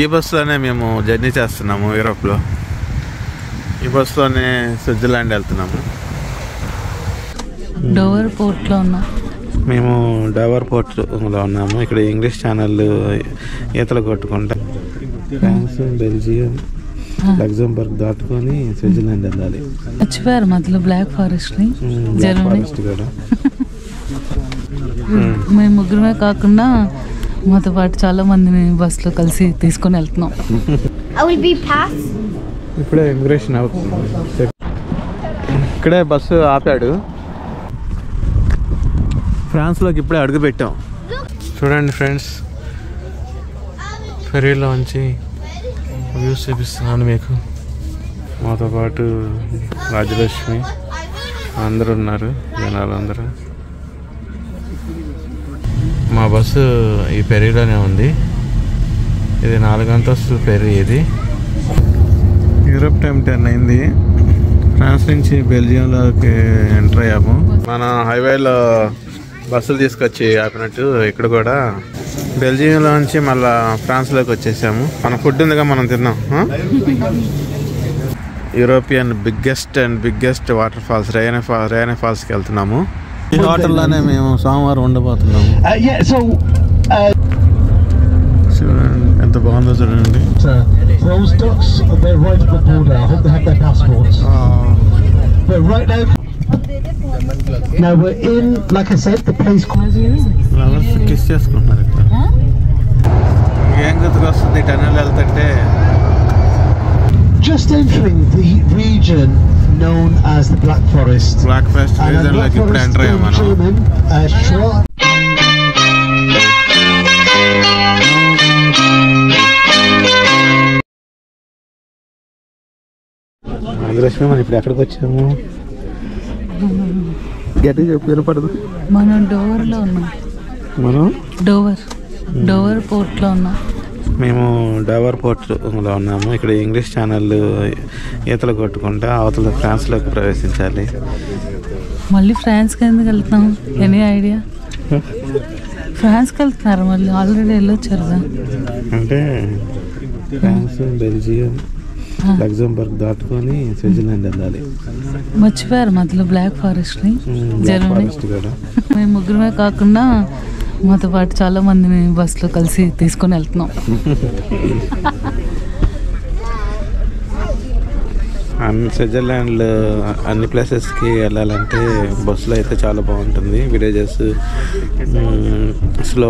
ఈ బస్సులోనే మేము జర్నీ చేస్తున్నాము యూరోప్లో. ఈ బస్సులోనే స్విట్జర్లాండ్ వెళ్తున్నాము. డోవర్ పోర్ట్లో ఉన్నాం మేము. డోవర్ పోర్ట్లో ఉన్నాము. ఇక్కడ ఇంగ్లీష్ ఛానల్ ఈతలు కొట్టుకుంటా ఫ్రాన్స్, బెల్జియం, లగ్జంబర్గ్ దాటుకొని స్విట్జర్లాండ్ వెళ్ళాలి. మర్చిపోయారు మధ్యలో బ్లాక్ ఫారెస్ట్ ని, జర్మనీ కూడా. మేము ముగ్గురమే కాకుండా మాతో పాటు చాలా మందిని బస్సులో కలిసి తీసుకొని వెళ్తున్నాం. ఇప్పుడే ఇమిగ్రేషన్ అవుతుంది. ఇక్కడే బస్సు ఆపాడు. ఫ్రాన్స్లోకి ఇప్పుడే అడుగు పెట్టాం. చూడండి ఫ్రెండ్స్, ఫెరీలో నుంచి వ్యూస్ చూపిస్తున్నాను మీకు. మాతో పాటు రాజలక్ష్మి అందరూ ఉన్నారు, జనాలందరూ. మా బస్సు ఈ ఫెరీలోనే ఉంది. ఇది 4 అంతస్తుల ఫెరీ. ఇది యూరోప్ టైం 10 అయింది. ఫ్రాన్స్ నుంచి బెల్జియంలోకి ఎంటర్ అయ్యాము. మనం హైవేలో బస్సులు తీసుకొచ్చి ఆపినట్టు ఇక్కడ కూడా బెల్జియంలో నుంచి మళ్ళీ ఫ్రాన్స్లోకి వచ్చేసాము. మన ఫుడ్ ఉందిగా, మనం తిన్నాం. యూరోపియన్ బిగ్గెస్ట్ వాటర్ ఫాల్స్ రేనే ఫాల్స్కి వెళ్తున్నాము. ఈ హోటల్లోనే మేము సోమవారం ఉండబోతున్నాము. చూడండి ఎంత బాగుందో చూడండి. Now we're in, like I said, the place called. Flowers kiss చేసుకుంటున్నారు ఇక్కడ. ఏం గుర్తుకొస్తుంది టనల్ వెళ్తుంటే? Just entering the region known as the Black Forest. Black Forest రీజన్లోకి ఇప్పుడు ఎంటర్ అయ్యాం మనం. లక్ష్మి, మనం ఇప్పుడు ఎక్కడికి వచ్చాము? గట్టి చెప్పు, వినపడదు. మనం డోవర్లో ఉన్నాం. మనం డోవర్ పోర్ట్లో ఉన్నాం. మేము డోవర్ పోర్ట్లో ఉన్నాము. ఇక్కడ ఇంగ్లీష్ ఛానల్ ఈతలు కొట్టుకుంటా అవతల ఫ్రాన్స్లోకి ప్రవేశించాలి. మళ్ళీ ఫ్రాన్స్కి ఎందుకు వెళ్తున్నాం? Any idea? ఫ్రాన్స్కి వెళ్తున్నారు మళ్ళీ, ఆల్రెడీ వెళ్ళొచ్చారుగా. అంటే ఫ్రాన్స్, బెల్జియం, లగ్జంబర్గ్ దాటుకొని స్విట్జర్లాండ్ వెళ్ళాలి. మర్చిపోయారు మధ్యలో బ్లాక్ ఫారెస్ట్ ని, జర్మనీ కూడా. మేము ముగ్గురమే కాకుండా మాతో పాటు చాలా మందిని బస్సులో కలిసి తీసుకొని వెళ్తున్నాం. స్విట్జర్లాండ్లో అన్ని ప్లేసెస్కి వెళ్ళాలంటే బస్సులో అయితే చాలా బాగుంటుంది. విలేజెస్, స్నో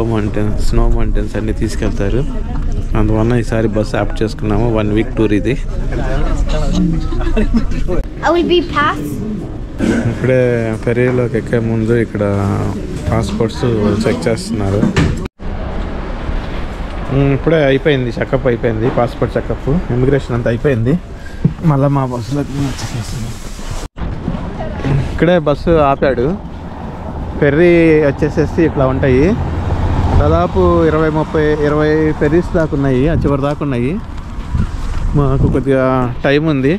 మౌంటైన్స్ అన్నీ తీసుకెళ్తారు. అందువల్ల ఈసారి బస్సు యాప్ట్ చేసుకున్నాము. 1 వీక్ టూర్ ఇది. ఇప్పుడే ఫెరీలోకి ఎక్కే ముందు ఇక్కడ పాస్పోర్ట్స్ చెక్ చేస్తున్నారు. ఇప్పుడే అయిపోయింది, చెకప్ అయిపోయింది. పాస్పోర్ట్ చెకప్, ఇమిగ్రేషన్ అంతా అయిపోయింది. మళ్ళీ మా బస్సులోకి ఇక్కడే బస్సు ఆపాడు. ఫెర్రీ వచ్చేసేసి ఇట్లా ఉంటాయి. దాదాపు 20 ఫెర్రీస్ దాకా ఉన్నాయి, చివరి దాకా ఉన్నాయి. మాకు కొద్దిగా టైం ఉంది,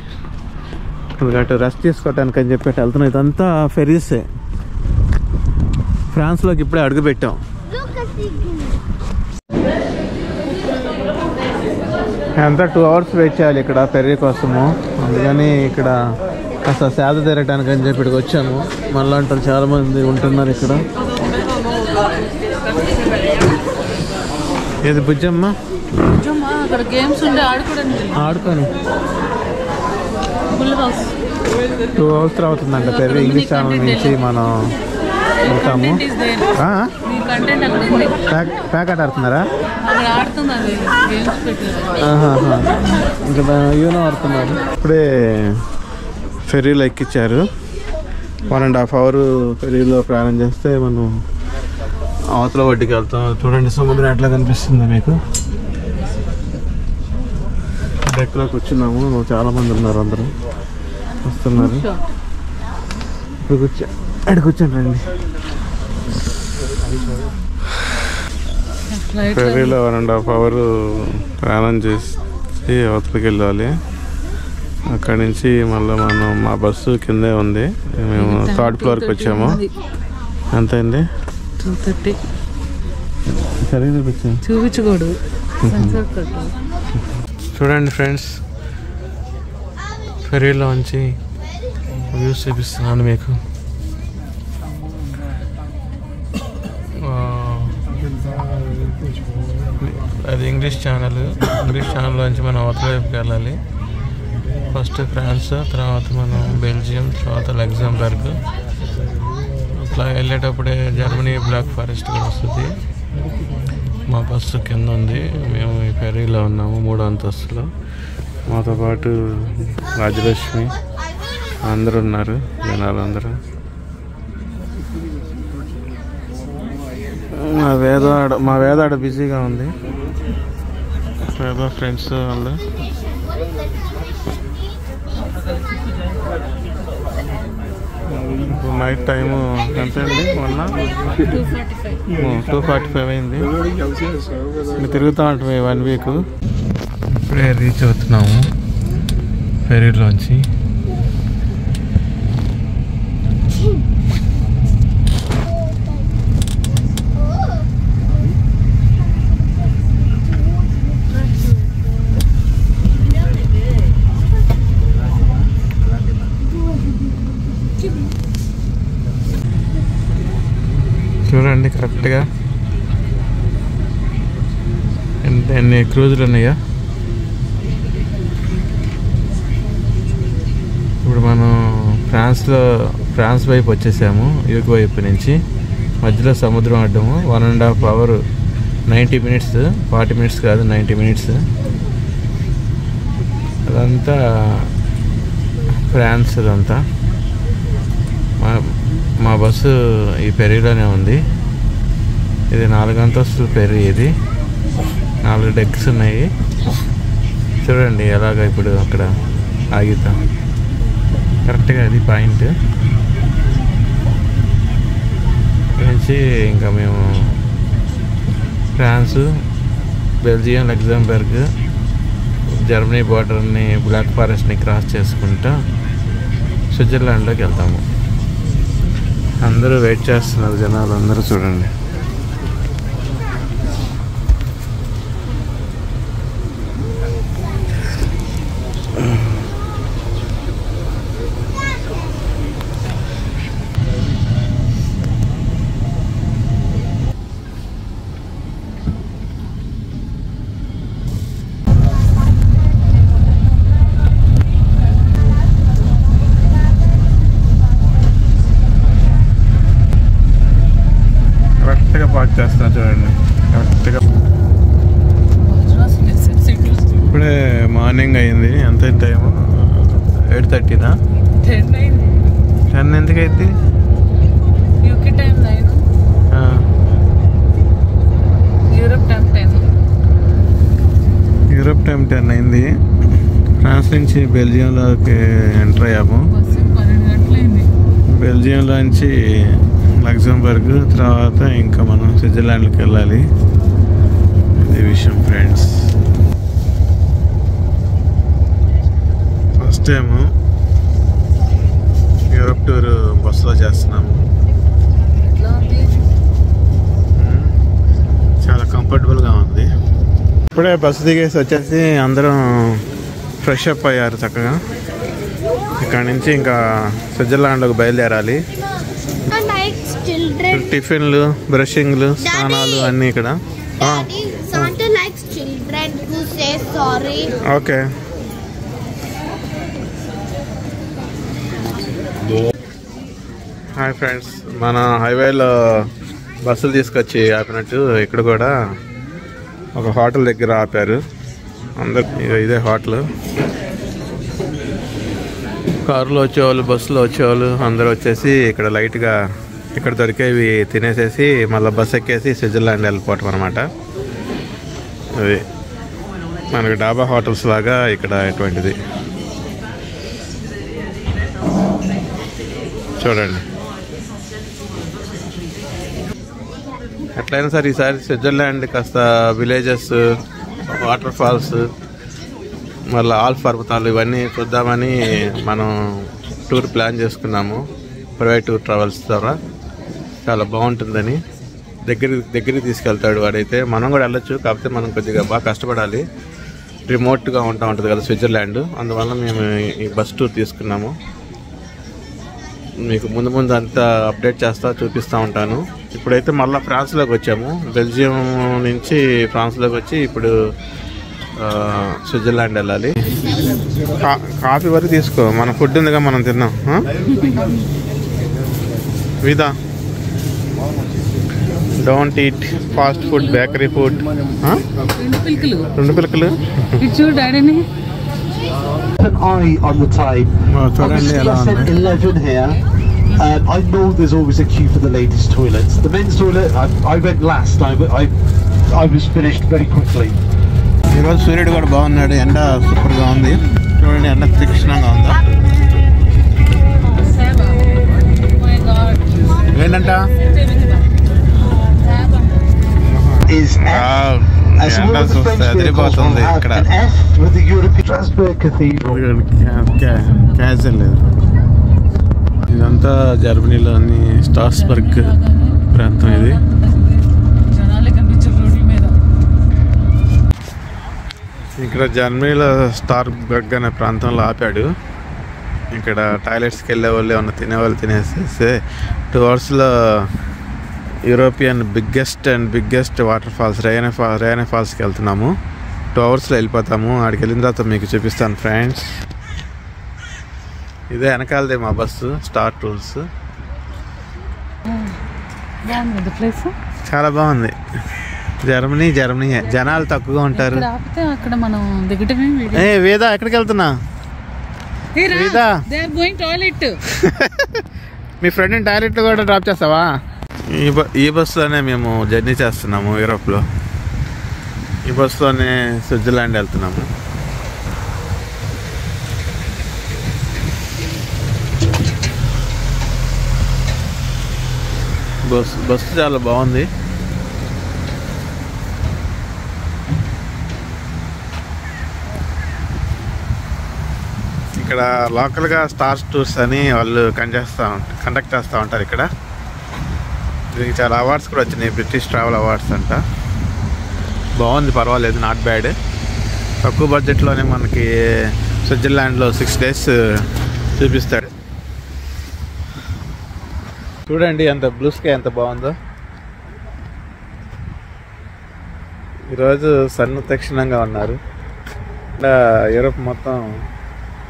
అటు రెస్ట్ తీసుకోవటానికి అని చెప్పి వెళ్తున్నాం. ఇదంతా ఫెర్రీసే. ఫ్రాన్స్లోకి ఇప్పుడే అడుగు పెట్టాం. అంతా 2 అవర్స్ వెయిట్ చేయాలి ఇక్కడ ఫెర్రీ కోసము. అందుకని ఇక్కడ కాస్త సేద తీరటానికి అని చెప్పి ఇక్కడికి వచ్చాము. మళ్ళీ చాలామంది ఉంటున్నారు ఇక్కడ. ఏది బుజ్జమ్మ? అక్కడ గేమ్స్ ఉండే ఆడుకొని 2 అవర్స్ అవుతుందంట ఫెర్రీ. ఇంగ్లీష్ ఛానల్ నుంచి మనం వెళ్తాము. ప్యాకెట్ ఆడుతున్నారా? ఇంకా యూనో ఆడుతున్నారు. ఇప్పుడే ఫెర్రీలో ఎక్కించారు. 1.5 అవర్ ఫెర్రీలో ప్రయాణం చేస్తే మనం అవతల ఒడ్డుకి వెళ్తాం. చూడండి సముద్రం ఎట్లా కనిపిస్తుందో మీకు. డెక్లో కూర్చున్నాము, చాలా మంది ఉన్నారు, అందరూ వస్తున్నారు. ఇప్పుడు కూర్చోండి రండి. ఫెర్రీలో 1.5 అవర్ ప్రయాణం చేసి అవతలకి వెళ్ళాలి. అక్కడి నుంచి మళ్ళీ మనం మా బస్సు కిందే ఉంది. మేము 3rd ఫ్లోర్కి వచ్చాము. ఎంత అయింది? 2:30. సరిగ్గా చూపించకూడదు. సెన్సర్ కట్టు. చూడండి ఫ్రెండ్స్, ఫెరీలోంచి వ్యూస్ చూపిస్తున్నాను మీకు. అది ఇంగ్లీష్ ఛానల్లోంచి మనం అవతల వైపుకి వెళ్ళాలి. ఫస్ట్ ఫ్రాన్స్, తర్వాత మనం బెల్జియం, తర్వాత లగ్జంబర్గ్. ఇట్లా వెళ్ళేటప్పుడే జర్మనీ బ్లాక్ ఫారెస్ట్ కూడా వస్తుంది. మా బస్సు కింద ఉంది, మేము ఈ ఫెరీలో ఉన్నాము 3వ అంతస్తులో. మాతో పాటు రాజలక్ష్మి అందరూ ఉన్నారు, జనాలు అందరూ. మా వేద ఆడ బిజీగా ఉంది, వేద ఫ్రెండ్స్ వాళ్ళు. ఇప్పుడు నైట్ టైము ఎంత అయింది? 2:45 అయింది. ఇంకా తిరుగుతూ ఉంటుంది 1 వీక్. ఇప్పుడే రీచ్ అవుతున్నాము ఫెరీలోంచి. చూడండి కరెక్ట్గా ఎన్ని క్రూజులు ఉన్నాయా. ఇప్పుడు మనం ఫ్రాన్స్ వైపు వచ్చేసాము. యూకే వైపు నుంచి మధ్యలో సముద్రం అడ్డము. 1.5 అవర్ 90 మినిట్స్, 40 మినిట్స్ కాదు 90 మినిట్స్. అదంతా ఫ్రాన్స్. అదంతా మా బస్సు ఈ ఫెరీలోనే ఉంది. ఇది 4 అంతస్తుల ఫెరీ. ఇది 4 డెక్స్ ఉన్నాయి. చూడండి ఎలాగ ఇప్పుడు అక్కడ ఆగితాం. కరెక్ట్గా అది పాయింట్ నుంచి ఇంకా మేము ఫ్రాన్స్, బెల్జియం, లగ్జంబర్గ్, జర్మనీ బార్డర్ని, బ్లాక్ ఫారెస్ట్ని క్రాస్ చేసుకుంటూ స్విట్జర్లాండ్లోకి వెళ్తాము. అందరూ వెయిట్ చేస్తున్నారు జనాలు అందరూ. చూడండి పార్క్ చేస్తున్నా. చూడండి కరెక్ట్గా ఇప్పుడే మార్నింగ్ అయింది. ఎంత టైము? 8:30. 10 ఎందుకు అయింది? UK time 9, Europe time 10. Europe time 10 అయింది. ఫ్రాన్స్ నుంచి బెల్జియంలోకి ఎంటర్ అయ్యాము. 12 గంటలైంది. బెల్జియంలోంచి లగ్జంబర్గ్, తర్వాత ఇంకా మనం స్విట్జర్లాండ్కి వెళ్ళాలి. ఇది విషయం friends. First time Europe tour బస్సులో చేస్తున్నాము. చాలా కంఫర్టబుల్గా ఉంది. ఇప్పుడే బస్సు దిగేసి వచ్చేసి అందరం ఫ్రెష్ అప్ అయ్యారు చక్కగా. ఇక్కడ నుంచి ఇంకా స్విట్జర్లాండ్లోకి బయలుదేరాలి. టిఫిన్లు, బ్రషింగ్లు, స్నానాలు అన్నీ ఇక్కడ. ఓకే. హాయ్ ఫ్రెండ్స్, మన హైవేలో బస్సులు తీసుకొచ్చి ఆపినట్టు ఇక్కడ కూడా ఒక హోటల్ దగ్గర ఆపారు అందరు. ఇదే హోటల్. కారులో వచ్చేవాళ్ళు, బస్సులో వచ్చేవాళ్ళు అందరూ వచ్చేసి ఇక్కడ లైట్గా ఇక్కడ దొరికేవి తినేసేసి మళ్ళీ బస్ ఎక్కేసి స్విట్జర్లాండ్ వెళ్ళిపోవటం అనమాట. అది మనకి డాబా హోటల్స్ లాగా ఇక్కడ ఎటువంటిది. చూడండి ఎట్లయినా సరే ఈసారి స్విట్జర్లాండ్ కాస్త విలేజెస్, వాటర్ ఫాల్స్, మళ్ళీ ఆల్ప్ పర్వతాలు ఇవన్నీ చూద్దామని మనం టూర్ ప్లాన్ చేసుకున్నాము ప్రైవేట్ టూర్ ట్రావెల్స్ ద్వారా. చాలా బాగుంటుందని. దగ్గరికి తీసుకెళ్తాడు వాడైతే. మనం కూడా వెళ్ళొచ్చు, కాకపోతే మనం కొద్దిగా బాగా కష్టపడాలి. రిమోట్గా ఉంటుంది కదా స్విట్జర్లాండ్, అందువల్ల మేము ఈ బస్ టూర్ తీసుకున్నాము. మీకు ముందు అంతా అప్డేట్ చూపిస్తూ ఉంటాను. ఇప్పుడైతే మళ్ళీ ఫ్రాన్స్లోకి వచ్చాము. బెల్జియం నుంచి ఫ్రాన్స్లోకి వచ్చి ఇప్పుడు స్విట్జర్లాండ్ వెళ్ళాలి. కాఫీ వరకు తీసుకో, మన ఫుడ్ ఉందిగా మనం తిన్నాం. విదా don't eat fast food, bakery food. 2 పిలకలు చూడండి. An eye on the time. Obviously, I said 11 here. I know there's always a queue for the ladies' toilets. The men's toilet, I went last. I was finished very quickly. ఈరోజు సూర్యుడు కూడా బాగున్నాడు. ఎండ సూపర్గా ఉంది. చూడండి ఎండ తీక్షణంగా ఉందా. ఏంటంట ఎండ చూస్తే అదిరిపోతుంది ఇక్కడ. క్యాజువల్ లేదు. ఇదంతా జర్మనీలోని స్ట్రాస్బర్గ్ ప్రాంతం. ఇది ఇక్కడ జర్మనీలో స్టార్బర్గ్ అనే ప్రాంతంలో ఆపాడు. ఇక్కడ టాయిలెట్స్కి వెళ్ళే వాళ్ళు ఏమన్నా తినేవాళ్ళు తినేసేస్తే 2 అవర్స్లో యూరోపియన్ బిగ్గెస్ట్ వాటర్ ఫాల్స్ రేయనే ఫాల్స్కి వెళ్తున్నాము. 2 అవర్స్లో వెళ్ళిపోతాము. ఆడికి వెళ్ళిన తర్వాత మీకు చూపిస్తాను ఫ్రెండ్స్. ఇదే వెనకాలదే మా బస్సు, స్టార్ టూర్స్. చాలా బాగుంది. జర్మనీ జనాలు తక్కువగా ఉంటారు. వేదా ఎక్కడికి వెళ్తున్నా? మీ ఫ్రెండ్ని టాయిలెట్లో కూడా డ్రాప్ చేస్తావా? ఈ బస్సులోనే మేము జర్నీ చేస్తున్నాము యూరోప్లో. ఈ బస్సులోనే స్విట్జర్లాండ్ వెళ్తున్నాము. బస్సు చాలా బాగుంది. ఇక్కడ లోకల్గా స్టార్ టూర్స్ అని వాళ్ళు కండక్ట్ చేస్తూ ఉంటారు. ఇక్కడ దీనికి చాలా అవార్డ్స్ కూడా వచ్చినాయి, బ్రిటిష్ ట్రావెల్ అవార్డ్స్ అంట. బాగుంది, పర్వాలేదు, నాట్ బ్యాడ్. తక్కువ బడ్జెట్లోనే మనకి స్విట్జర్లాండ్లో 6 days చూపిస్తాడు. చూడండి ఎంత బ్లూ స్కై ఎంత బాగుందో. ఈరోజు సన్ తీక్షణంగా ఉన్నారు. యూరోప్ మొత్తం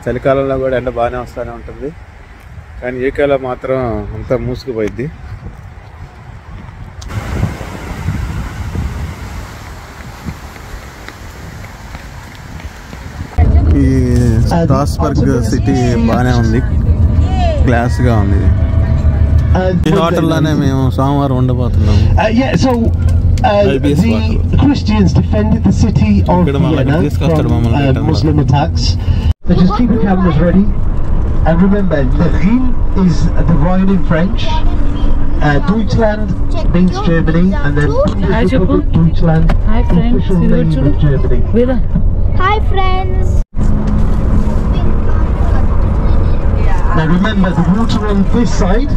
చలికాలంలో కూడా ఎండ బాగానే వస్తూనే ఉంటుంది, కానీ యూకేలో మాత్రం అంతా మూసుకుపోయిద్ది. ఈ స్ట్రాస్బర్గ్ సిటీ బాగానే ఉంది, క్లాస్గా ఉంది. ఈ హోటల్లోనే మేము సోమవారం ఉండబోతున్నాము. The Christians defended the city of Vienna from Muslim attacks. So just keep your cameras ready. And remember, the Rhin is the Rhine in French. Deutschland means Germany, and then Republic Deutschland, official name of Germany. Hi friends. Now remember, the water on this side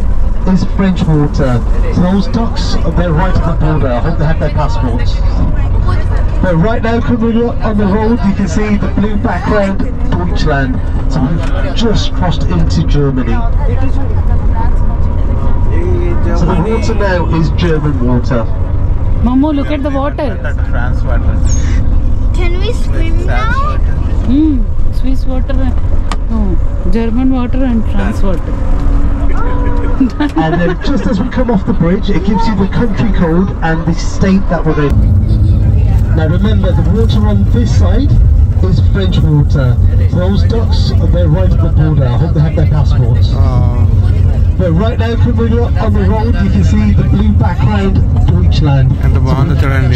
is French water. So those ducks, they're right at the border. I hope they have their passports. But right now, coming on the road, you can see the blue background, Deutschland. So we've just crossed into Germany. So the water now is German water. Momo, look at the water. France water. Can we swim now? Swiss water, no, German water and France water. And then just as we come off the bridge, it gives you the country code and the state that we're in. Now remember, the water on this side is French water. So those ducks, they're right at the border. I hope they have their passports. But right now, coming on the road, you can see the blue background, Deutschland. And the so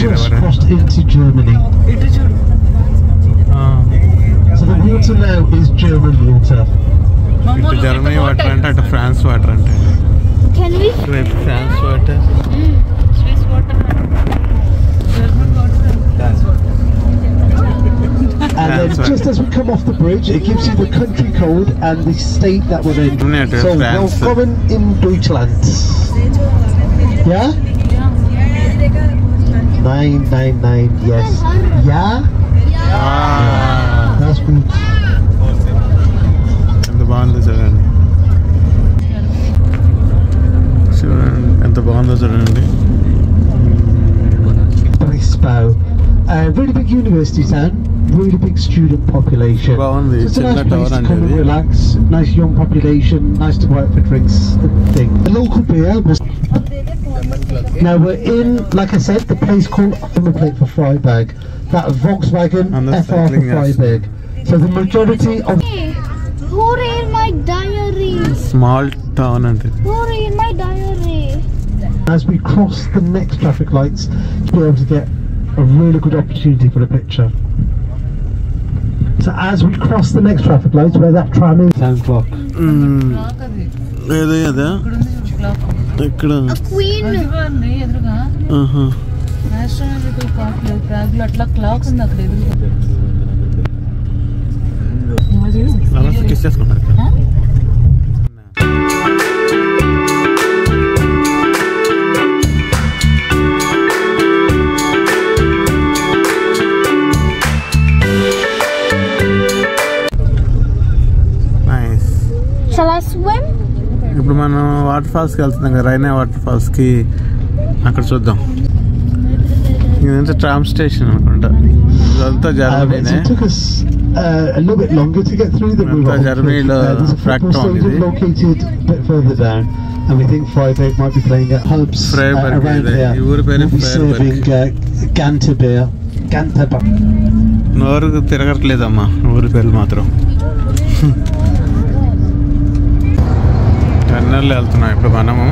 just crossed into Germany. So the water now is German water. ఇటు Germany water అంటే అటు France water అంటే. Can we? France water, Swiss water, German water, France water. And then just as we come off the bridge, it gives you the country code and the state that we're in. So willkommen in Deutschland. Yeah? 999. Yes. Yeah. That's good. ఎంత బాగుందో చూడండి. చూడండి ఎంత బాగుందో చూడండి. Spa. Really big university town, really big student population. బాగుంది. So it's a చిన్న nice place tower to come and అంటే relax. Nice young population, nice to go out for drinks. Thing. The local beer was. Now we're in, like I said, the place called Upper Plate for Freiburg. That Volkswagen And the FR for cycling, yes. Freiburg. So the majority of. Hey, who read my diary? Small town అంటే. Who read my diary? As we cross the next traffic lights, to be able to get a really good opportunity for a picture. So as we cross the next traffic lights, where that tram is, 10 o'clock. Clock అది ఏదో అదా ఇక్కడ ఉంది చూడు clock. ఇక్కడ. A queen. అదిగోండి ఎదురుగా ఆహా. ఆస్ట్రానమికల్ క్లాక్ లేదు, ప్రాగ్లో అట్లా క్లాక్ ఉంది అక్కడ ఎదురుగా. అలా కిస్ చేసుకుంటారు. ఆ? నైస్. Shall I swim? ఇప్పుడు మనం వాటర్ ఫాల్స్కి వెళ్తున్నాం కదా, రైనా వాటర్ ఫాల్స్కి. అక్కడ చూద్దాం. ఇదంతా ట్రామ్ స్టేషన్ అనుకుంటా. ఇదంతా జర్మనీనే. It took us a little bit longer to get through than we were hoping. There's a football stadium located a bit further down, and we think Freiburg might be playing at hubs Freiburg, around here. We'll be serving Ganter beer. Ganter beer. నోరు తిరగట్లేదమ్మా ఊరి పేర్లు మాత్రం. టన్నెల్లో వెళ్తున్నాం ఇప్పుడు మనము.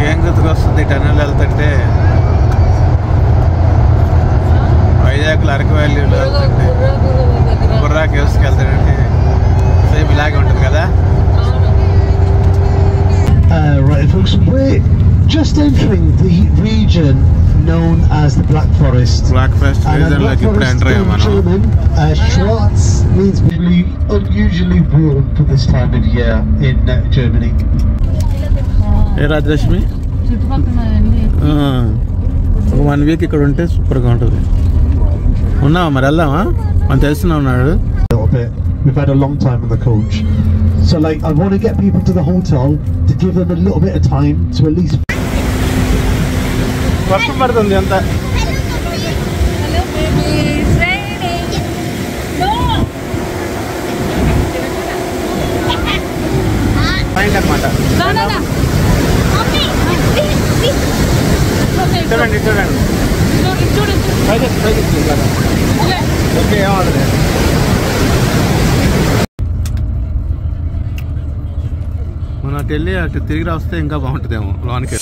ఏం గుర్తుకొస్తుంది tunnel వెళ్తుంటే? వైజాగ్లో అరకు వ్యాలీలో వెళ్తుంటే, బుర్రా కేవ్స్కి వెళ్తాడంటే సేమ్ ఇలాగే ఉంటుంది కదా. Right, folks, we're just entering the region known as the Black Forest. Black Forest రీజన్లోకి ఇప్పుడు ఎంటర్ అయ్యాం మనం. German, Schwarz means really unusually warm for this time of year in Germany. ఏ రాజలక్ష్మి, చుట్టుపక్కల అన్ని ఒక 1 వీక్ ఇక్కడ ఉంటే సూపర్గా ఉంటుంది. ఉన్నావా మరి? వెళ్దామా? మనం తెలిసిన ఉన్నాడు. A little bit. We've had a long time on the coach. So like I want to get people to the hotel to give them a little bit of time to at least. వర్షం పడుతుంది అంతా. Hello, baby. It's raining. No. Point అనమాట. Mommy, this. చూడండి చూడండి. Okay, ఏమవుతుంది? మనం అటు వెళ్ళి అటు తిరిగి వస్తే ఇంకా బాగుంటుందేమో లోనికి.